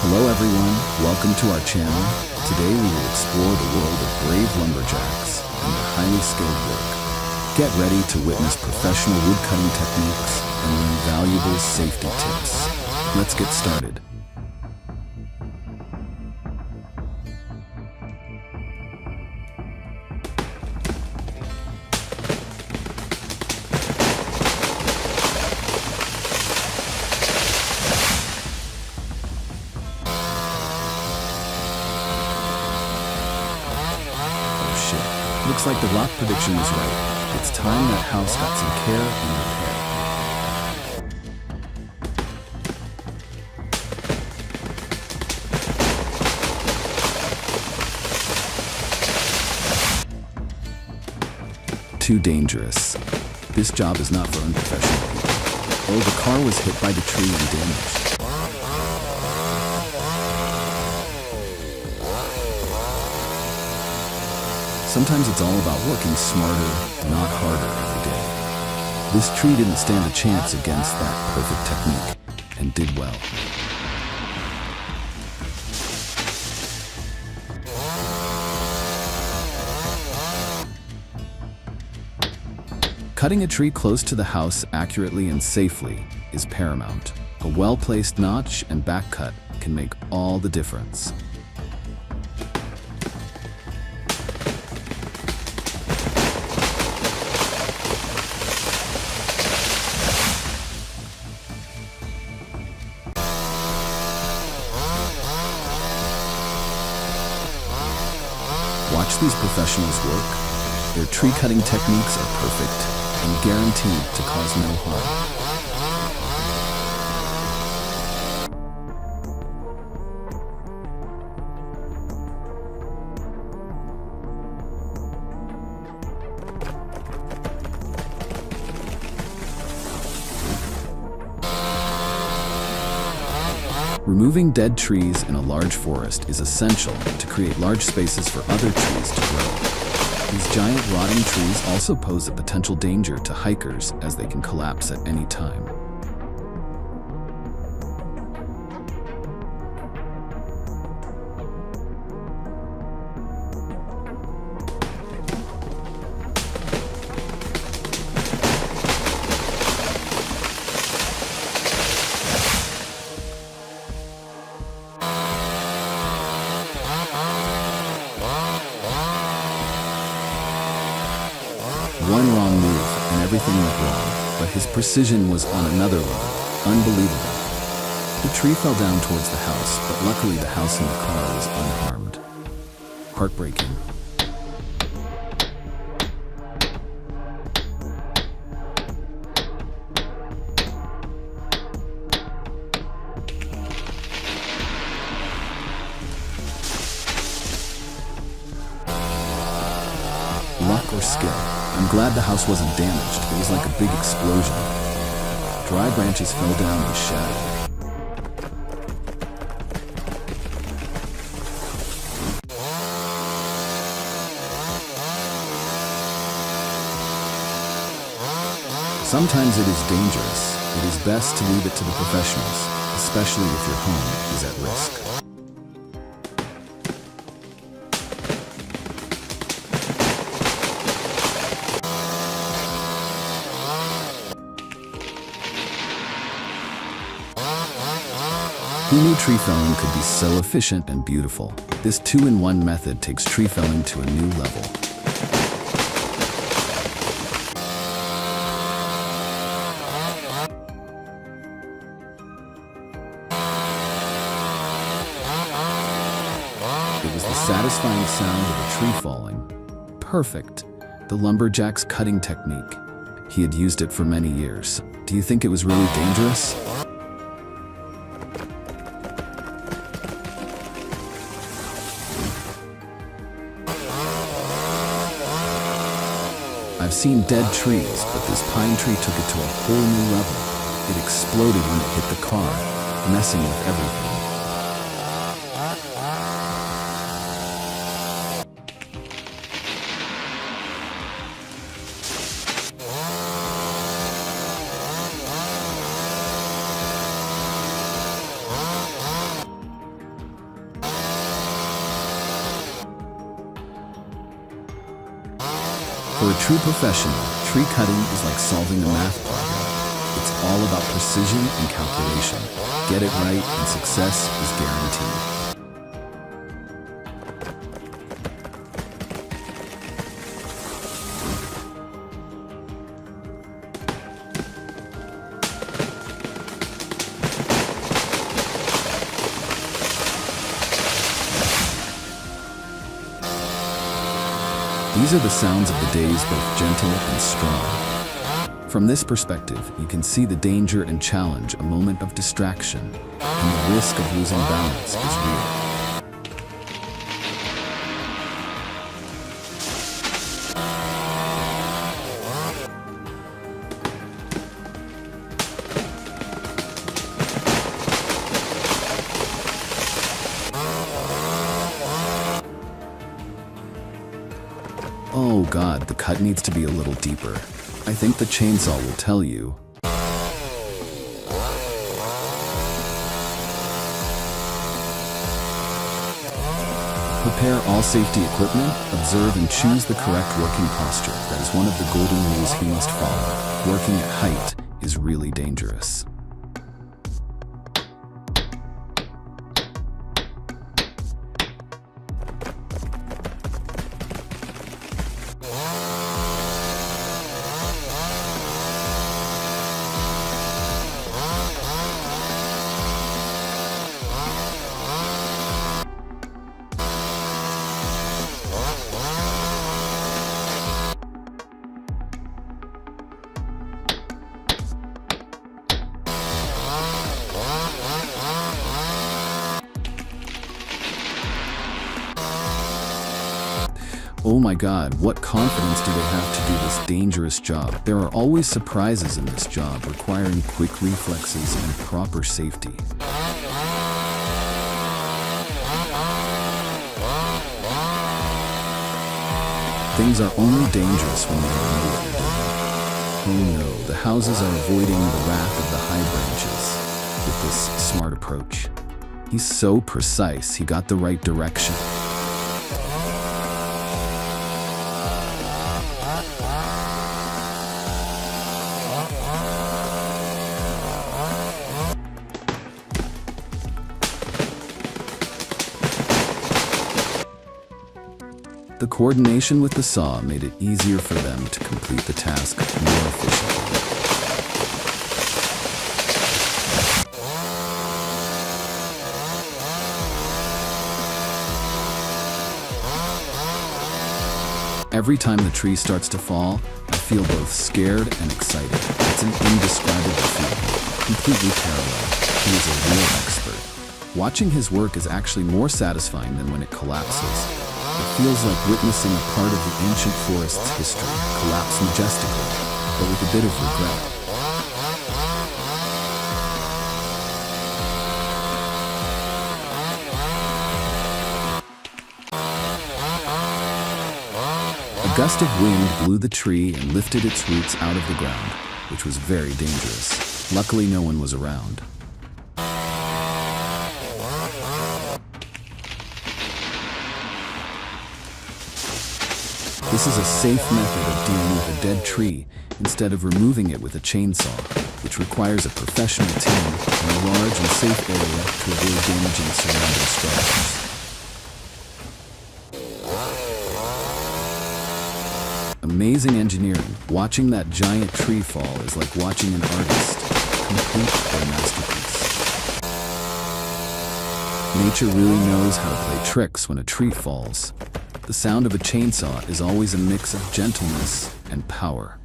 Hello everyone, welcome to our channel. Today we will explore the world of brave lumberjacks and their highly skilled work. Get ready to witness professional woodcutting techniques and learn valuable safety tips. Let's get started. Looks like the rock prediction was right. It's time that house got some care and repair. Too dangerous. This job is not for unprofessional people. Oh, the car was hit by the tree and damaged. Sometimes it's all about working smarter, not harder every day. This tree didn't stand a chance against that perfect technique, and did well. Cutting a tree close to the house accurately and safely is paramount. A well-placed notch and back cut can make all the difference. Watch these professionals work. Their tree cutting techniques are perfect and guaranteed to cause no harm. Removing dead trees in a large forest is essential to create large spaces for other trees to grow. These giant rotting trees also pose a potential danger to hikers as they can collapse at any time. One wrong move and everything went wrong, but his precision was on another level. Unbelievable. The tree fell down towards the house, but luckily the house and the car was unharmed. Heartbreaking. Luck or skill? I'm glad the house wasn't damaged. It was like a big explosion. Dry branches fell down and shattered. Sometimes it is dangerous. It is best to leave it to the professionals, especially if your home is at risk. Who knew tree felling could be so efficient and beautiful? This two-in-one method takes tree felling to a new level. It was the satisfying sound of a tree falling. Perfect. The lumberjack's cutting technique. He had used it for many years. Do you think it was really dangerous? I've seen dead trees, but this pine tree took it to a whole new level. It exploded when it hit the car, messing with everything. For a true professional, tree cutting is like solving a math problem. It's all about precision and calculation. Get it right and success is guaranteed. These are the sounds of the days, both gentle and strong. From this perspective, you can see the danger and challenge, a moment of distraction, and the risk of losing balance is real. Oh God, the cut needs to be a little deeper. I think the chainsaw will tell you. Prepare all safety equipment, observe and choose the correct working posture. That is one of the golden rules he must follow. Working at height is really dangerous. Oh my God, what confidence do they have to do this dangerous job? There are always surprises in this job, requiring quick reflexes and proper safety. Things are only dangerous when you don't know what you're doing. Oh no, the houses are avoiding the wrath of the high branches with this smart approach. He's so precise, he got the right direction. The coordination with the saw made it easier for them to complete the task more efficiently. Every time the tree starts to fall, I feel both scared and excited. It's an indescribable feeling, completely parallel. He is a real expert. Watching his work is actually more satisfying than when it collapses. It feels like witnessing a part of the ancient forest's history collapse majestically, but with a bit of regret. A gust of wind blew the tree and lifted its roots out of the ground, which was very dangerous. Luckily, no one was around. This is a safe method of dealing with a dead tree instead of removing it with a chainsaw, which requires a professional team in a large and safe area to avoid damaging surrounding structures. Amazing engineering. Watching that giant tree fall is like watching an artist complete their masterpiece. Nature really knows how to play tricks when a tree falls. The sound of a chainsaw is always a mix of gentleness and power.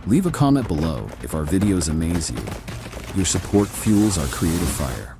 Leave a comment below if our videos amaze you. Your support fuels our creative fire.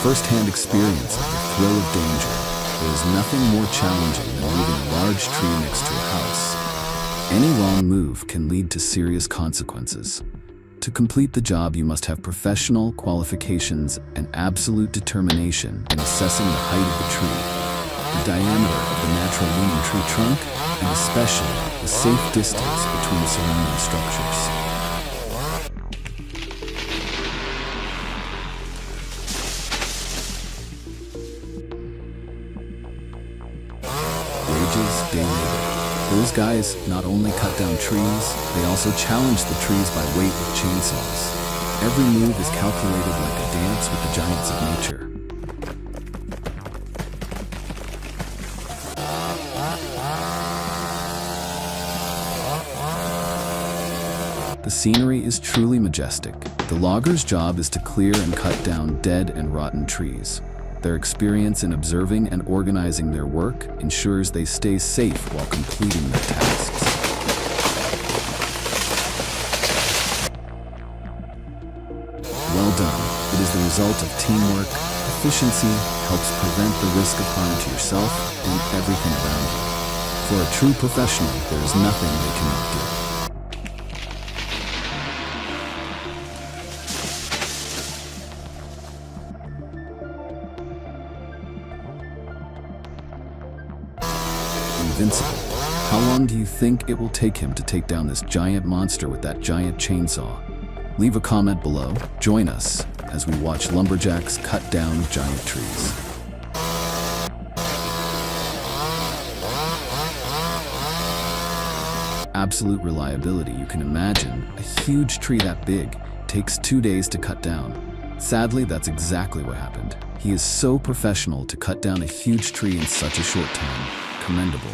First-hand experience of the thrill of danger. There is nothing more challenging than moving a large tree next to a house. Any wrong move can lead to serious consequences. To complete the job, you must have professional qualifications and absolute determination in assessing the height of the tree, the diameter of the natural leaning tree trunk, and especially the safe distance between surrounding structures. Day labor. Those guys not only cut down trees, they also challenge the trees by weight with chainsaws. Every move is calculated like a dance with the giants of nature. The scenery is truly majestic. The logger's job is to clear and cut down dead and rotten trees. Their experience in observing and organizing their work ensures they stay safe while completing their tasks. Well done. It is the result of teamwork. Efficiency helps prevent the risk of harm to yourself and everything around you. For a true professional, there is nothing they cannot do. Invincible. How long do you think it will take him to take down this giant monster with that giant chainsaw? Leave a comment below. Join us as we watch lumberjacks cut down giant trees. Absolute reliability. You can imagine a huge tree that big takes 2 days to cut down. Sadly, that's exactly what happened. He is so professional to cut down a huge tree in such a short time. Commendable.